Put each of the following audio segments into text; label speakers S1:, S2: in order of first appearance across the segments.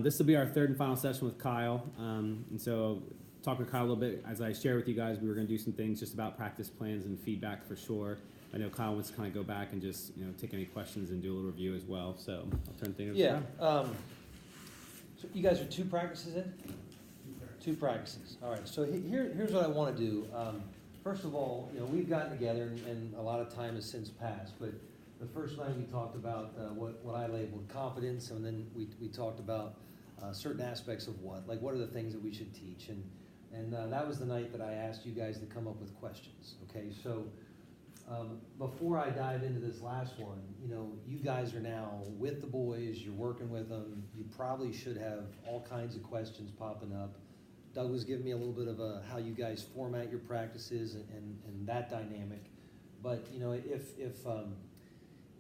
S1: This will be our third and final session with Kyle. And so, talk with Kyle a little bit. As I share with you guys, we were going to do some things just about practice plans and feedback for sure. I know Kyle wants to kind of go back and just take any questions and do a little review as well. So I'll turn things over to Kyle.
S2: So you guys are two practices in? Two practices. All right. So here's what I want to do. First of all, we've gotten together and a lot of time has since passed, but the first night we talked about what I labeled confidence, and then we talked about certain aspects of what are the things that we should teach, and that was the night that I asked you guys to come up with questions. Okay, so before I dive into this last one, you guys are now with the boys, you're working with them, you probably should have all kinds of questions popping up. Doug was giving me a little bit of how you guys format your practices and that dynamic, but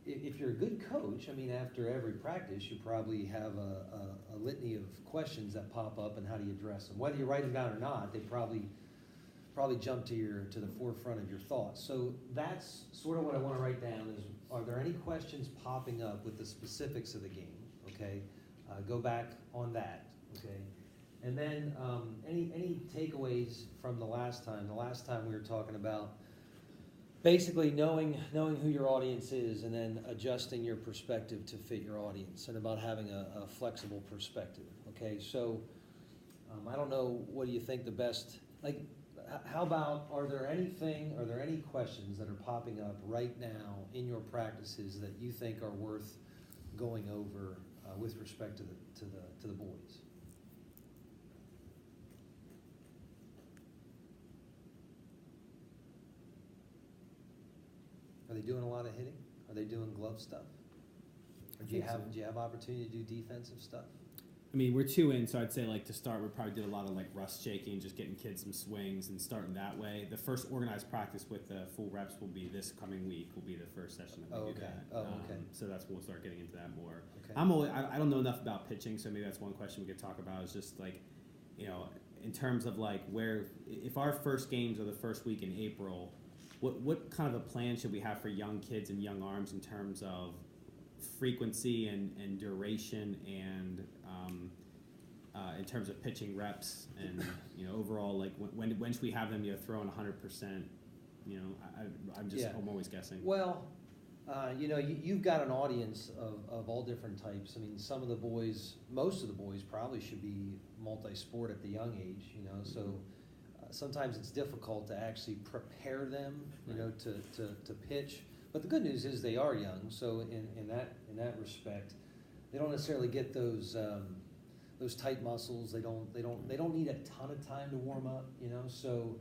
S2: if you're a good coach, after every practice, you probably have a litany of questions that pop up and how do you address them. Whether you write them down or not, they probably jump to the forefront of your thoughts. So that's sort of what I want to write down is, are there any questions popping up with the specifics of the game? Okay, go back on that. Okay, and then any takeaways from the last time? The last time we were talking about basically knowing who your audience is and then adjusting your perspective to fit your audience, and about having a flexible perspective. Okay, so I don't know, what do you think the best, how about, are there any questions that are popping up right now in your practices that you think are worth going over with respect to the boys? Are they doing a lot of hitting? Are they doing glove stuff? Or do you have opportunity to do defensive stuff?
S1: We're 2 in, so I'd say to start, we probably did a lot of rust shaking, just getting kids some swings and starting that way. The first organized practice with the full reps will be this coming week. Will be the first session that we do that.
S2: Okay.
S1: So that's when we'll start getting into that more.
S2: Okay.
S1: I don't know enough about pitching, so maybe that's one question we could talk about. Is just in terms of where, if our first games are the first week in April, what kind of a plan should we have for young kids and young arms in terms of frequency and duration and in terms of pitching reps and overall when should we have them throwing 100%? I'm always guessing.
S2: Well, you've got an audience of all different types. Some of the boys, most of the boys probably should be multi-sport at the young age. So sometimes it's difficult to actually prepare them, to pitch. But the good news is they are young, so in that respect, they don't necessarily get those tight muscles. They don't need a ton of time to warm up, So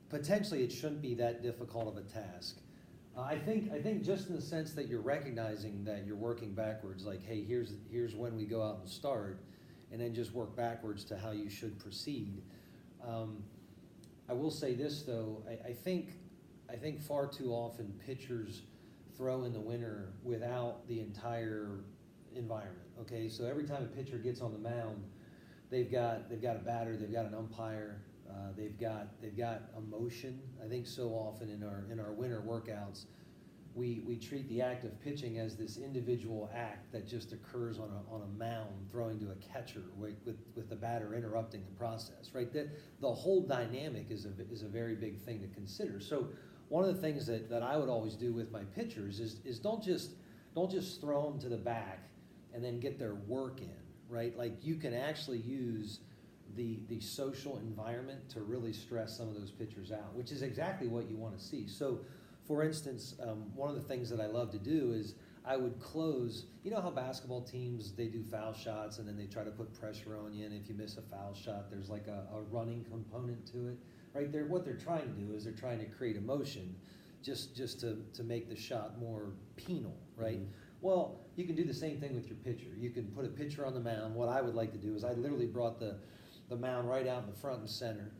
S2: potentially it shouldn't be that difficult of a task. I think just in the sense that you're recognizing that you're working backwards, hey, here's when we go out and start, and then just work backwards to how you should proceed. I will say this though, I think far too often pitchers throw in the winter without the entire environment. Okay, so every time a pitcher gets on the mound, they've got a batter, they've got an umpire, they've got emotion. I think so often in our winter workouts, we treat the act of pitching as this individual act that just occurs on a mound, throwing to a catcher with the batter interrupting the process. Right, the whole dynamic is a very big thing to consider. So one of the things that I would always do with my pitchers is don't just throw them to the back and then get their work in, right? You can actually use the social environment to really stress some of those pitchers out, which is exactly what you want to see. So, for instance, one of the things that I love to do is I would close, how basketball teams, they do foul shots and then they try to put pressure on you, and if you miss a foul shot, there's a running component to it. Right there, what they're trying to do is they're trying to create emotion, just to make the shot more penal, right? Mm-hmm. Well, you can do the same thing with your pitcher. You can put a pitcher on the mound. What I would like to do is I literally brought the mound right out in the front and center,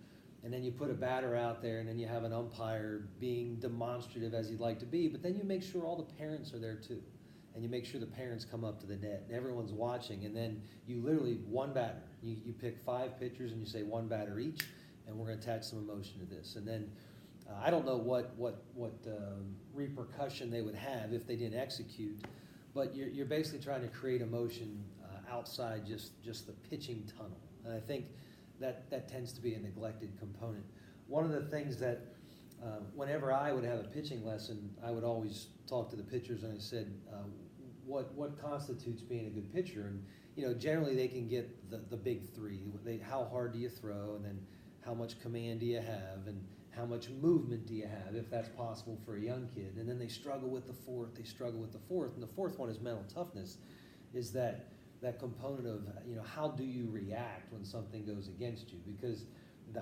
S2: and then you put a batter out there, and then you have an umpire being demonstrative as he'd like to be, but then you make sure all the parents are there too, and you make sure the parents come up to the net, and everyone's watching, and then you literally, one batter. You pick 5 pitchers, and you say one batter each, and we're going to attach some emotion to this. And then I don't know what repercussion they would have if they didn't execute, but you're basically trying to create emotion outside just the pitching tunnel. And I think that tends to be a neglected component. One of the things that whenever I would have a pitching lesson, I would always talk to the pitchers and I said, what constitutes being a good pitcher? And generally they can get the big three. How hard do you throw, and then how much command do you have, and how much movement do you have, if that's possible for a young kid. And then they struggle with the fourth. And the fourth one is mental toughness, is that component of how do you react when something goes against you, because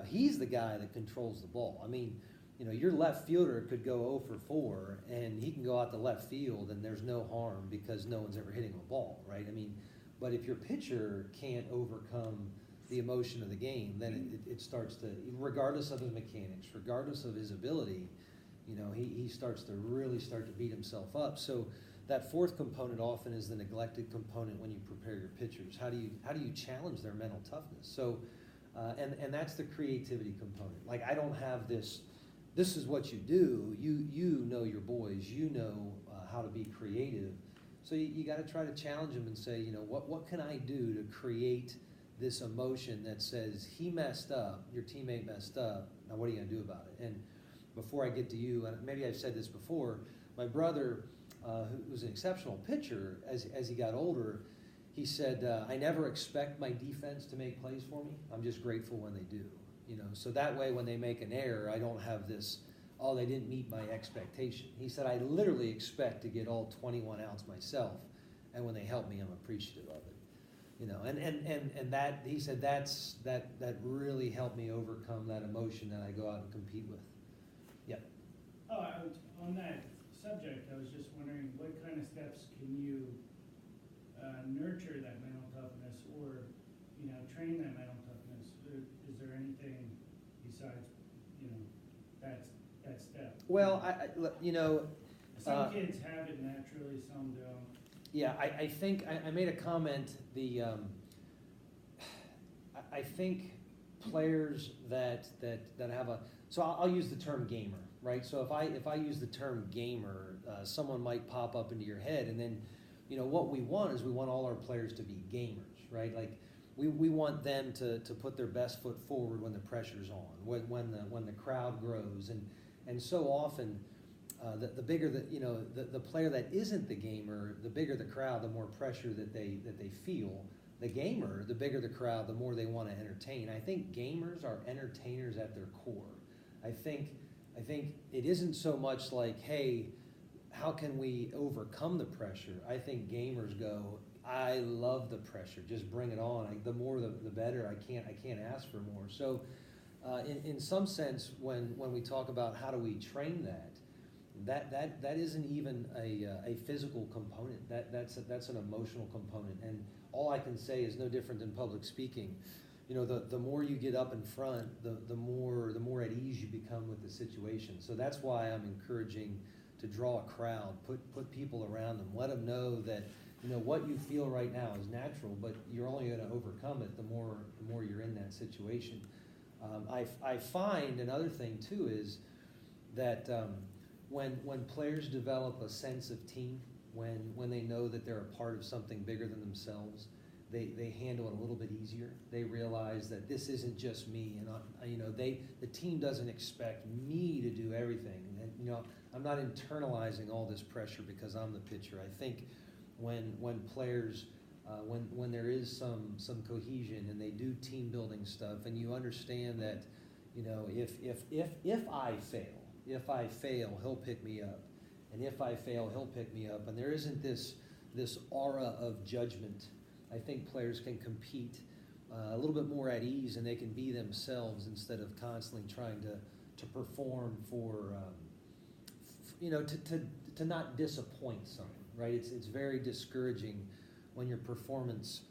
S2: he's the guy that controls the ball. I mean, your left fielder could go 0 for 4 and he can go out to left field and there's no harm because no one's ever hitting a ball, right? I mean, but if your pitcher can't overcome the emotion of the game, then it starts to, regardless of his mechanics, regardless of his ability, he starts to really beat himself up. So that fourth component often is the neglected component when you prepare your pitchers. How do you challenge their mental toughness? So, and that's the creativity component. Like, I don't have this is what you do. You know your boys. You know how to be creative. So you got to try to challenge them and say, what can I do to create this emotion that says he messed up, your teammate messed up. Now what are you going to do about it? And before I get to you, and maybe I've said this before, my brother, who was an exceptional pitcher, as he got older, he said, I never expect my defense to make plays for me. I'm just grateful when they do. So that way when they make an error, I don't have this, oh, they didn't meet my expectation. He said, I literally expect to get all 21 outs myself, and when they help me, I'm appreciative of it. And that, he said, that really helped me overcome that emotion that I go out and compete with. Yep.
S3: Oh, on that subject, I was just wondering, what kind of steps can you nurture that mental toughness, or train that mental toughness? Is there anything besides that step?
S2: Well,
S3: some kids have it naturally, some don't.
S2: Yeah, I think I made a comment. I think players that have a, so I'll use the term gamer, right? So if I use the term gamer, someone might pop up into your head, and then what we want is we want all our players to be gamers, right? Like we want them to put their best foot forward when the pressure's on, when the crowd grows, and so often. The bigger the player that isn't the gamer, the bigger the crowd, the more pressure that they feel. The gamer, the bigger the crowd, the more they want to entertain. I think gamers are entertainers at their core. I think it isn't so much like, hey, how can we overcome the pressure? I think gamers go, I love the pressure. Just bring it on. The more the better. I can't ask for more. So, in some sense, when we talk about how do we train that isn't even a physical component. That's an emotional component. And all I can say is no different than public speaking. The more you get up in front, the more at ease you become with the situation. So that's why I'm encouraging to draw a crowd, put people around them, let them know that what you feel right now is natural, but you're only going to overcome it the more you're in that situation. I find another thing too is that when players develop a sense of team, when they know that they're a part of something bigger than themselves, they handle it a little bit easier. They realize that this isn't just me, and the team doesn't expect me to do everything. And I'm not internalizing all this pressure because I'm the pitcher. I think when players when there is some cohesion and they do team building stuff, and you understand that if I fail, he'll pick me up, and if I fail, he'll pick me up, and there isn't this aura of judgment. I think players can compete a little bit more at ease, and they can be themselves instead of constantly trying to perform for to not disappoint someone, right? It's very discouraging when your performance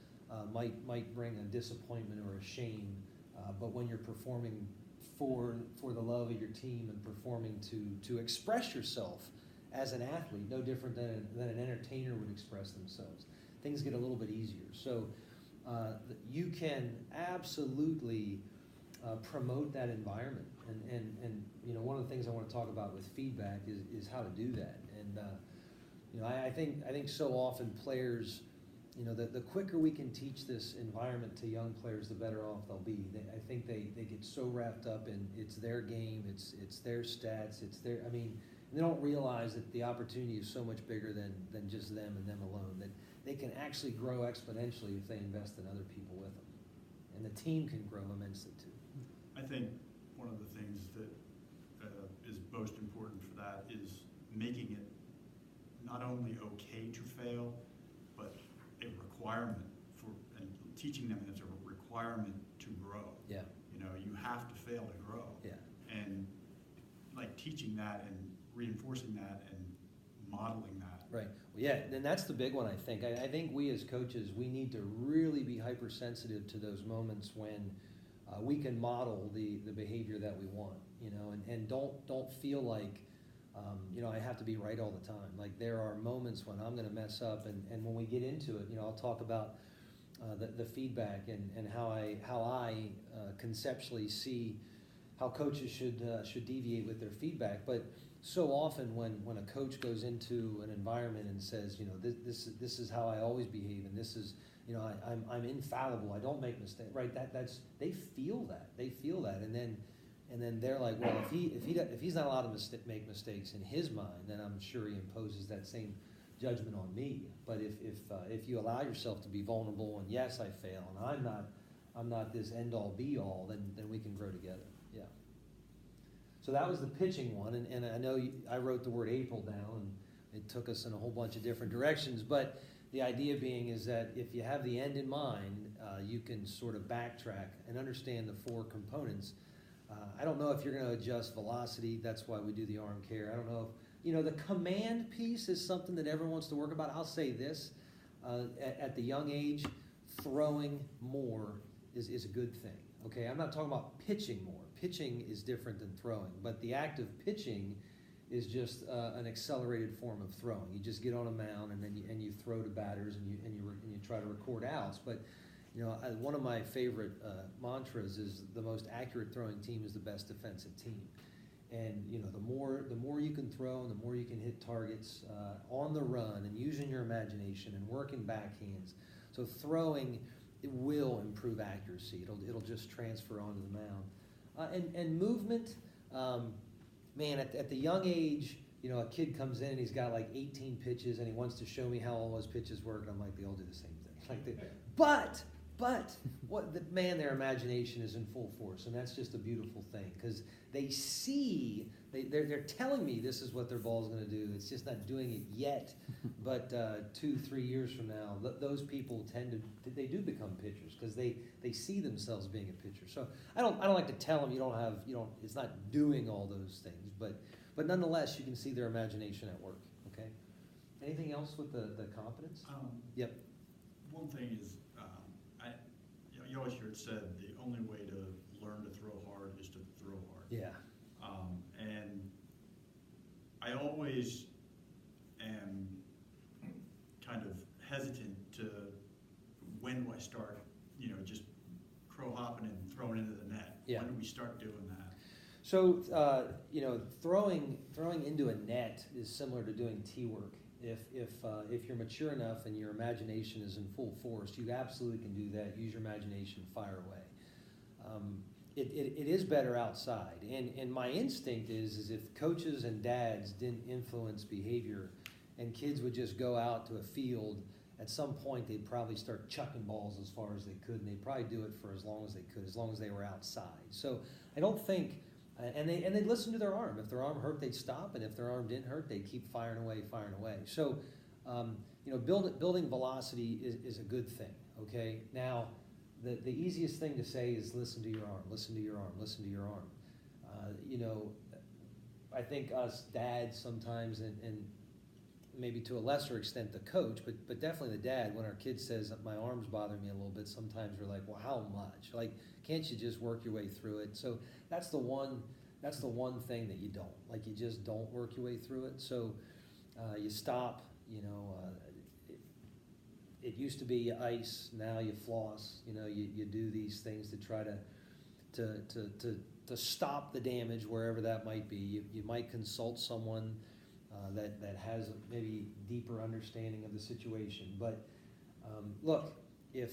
S2: might bring a disappointment or a shame, but when you're performing for the love of your team and performing to express yourself as an athlete, no different than an entertainer would express themselves, things get a little bit easier. So you can absolutely promote that environment, and one of the things I want to talk about with feedback is how to do that. And I think so often players you know, the quicker we can teach this environment to young players, the better off they'll be. I think they get so wrapped up in it's their game, it's their stats, I mean, they don't realize that the opportunity is so much bigger than just them and them alone, that they can actually grow exponentially if they invest in other people with them. And the team can grow immensely too.
S4: I think one of the things that is most important for that is making it not only okay to fail, but a requirement for, and teaching them as a requirement to grow.
S2: Yeah.
S4: You know, you have to fail to grow.
S2: Yeah.
S4: And like teaching that and reinforcing that and modeling that.
S2: Right. Well, yeah, and that's the big one, I think. I think we as coaches, we need to really be hypersensitive to those moments when we can model the behavior that we want, you know, and don't feel like, you know, I have to be right all the time. Like there are moments when I'm going to mess up, and when we get into it, you know, I'll talk about the feedback and how I conceptually see how coaches should deviate with their feedback. But so often when a coach goes into an environment and says, you know, this is how I always behave, and this is, you know, I'm infallible, I don't make mistakes, right? That's they feel that, and then they're like, well, if he's not allowed to make mistakes in his mind, then I'm sure he imposes that same judgment on me. But if you allow yourself to be vulnerable, and yes, I fail, and I'm not this end all be all, then we can grow together. Yeah. So that was the pitching one, and I know I wrote the word April down, and it took us in a whole bunch of different directions, but the idea being is that if you have the end in mind, you can sort of backtrack and understand the four components. I don't know if you're going to adjust velocity. That's why we do the arm care. I don't know if, you know, the command piece is something that everyone wants to work about. I'll say this, at the young age, throwing more is a good thing. Okay, I'm not talking about pitching more. Pitching is different than throwing, but the act of pitching is just an accelerated form of throwing. You just get on a mound and then you throw to batters and you try to record outs. But you know, one of my favorite mantras is the most accurate throwing team is the best defensive team. And you know, the more you can throw and the more you can hit targets on the run and using your imagination and working backhands. So throwing, it will improve accuracy. It'll just transfer onto the mound. And movement, man, at the young age, you know, a kid comes in and he's got like 18 pitches and he wants to show me how all those pitches work, and I'm like, they all do the same thing. But their imagination is in full force, and that's just a beautiful thing because they see, they're telling me this is what their ball's going to do. It's just not doing it yet, but 2-3 years from now, those people they do become pitchers because they see themselves being a pitcher. So I don't like to tell them it's not doing all those things, but nonetheless you can see their imagination at work. Okay. Anything else with the competence? Yep.
S4: One thing is, you always hear it said the only way to learn to throw hard is to throw hard.
S2: Yeah.
S4: And I always am kind of hesitant to when do I start, you know, just crow hopping and throwing into the net.
S2: Yeah.
S4: When do we start doing that?
S2: So you know, throwing into a net is similar to doing tee work. If you're mature enough and your imagination is in full force, you absolutely can do that. Use your imagination, fire away. It is better outside, and my instinct is if coaches and dads didn't influence behavior, and kids would just go out to a field, at some point they'd probably start chucking balls as far as they could, and they'd probably do it for as long as they could, as long as they were outside. So I don't think. And they'd listen to their arm. If their arm hurt, they'd stop, and if their arm didn't hurt, they'd keep firing away. So, you know, building velocity is a good thing. Okay. Now, the easiest thing to say is listen to your arm. Listen to your arm. Listen to your arm. You know, I think us dads sometimes, and maybe to a lesser extent the coach, but definitely the dad, when our kid says my arm's bothering me a little bit, sometimes we're like, well, how much? Like, can't you just work your way through it? So that's the one thing that you don't. Like, you just don't work your way through it. So you stop, you know, it used to be ice, now you floss, you know, you do these things to try to stop the damage wherever that might be. You might consult someone that has maybe deeper understanding of the situation. But Look, if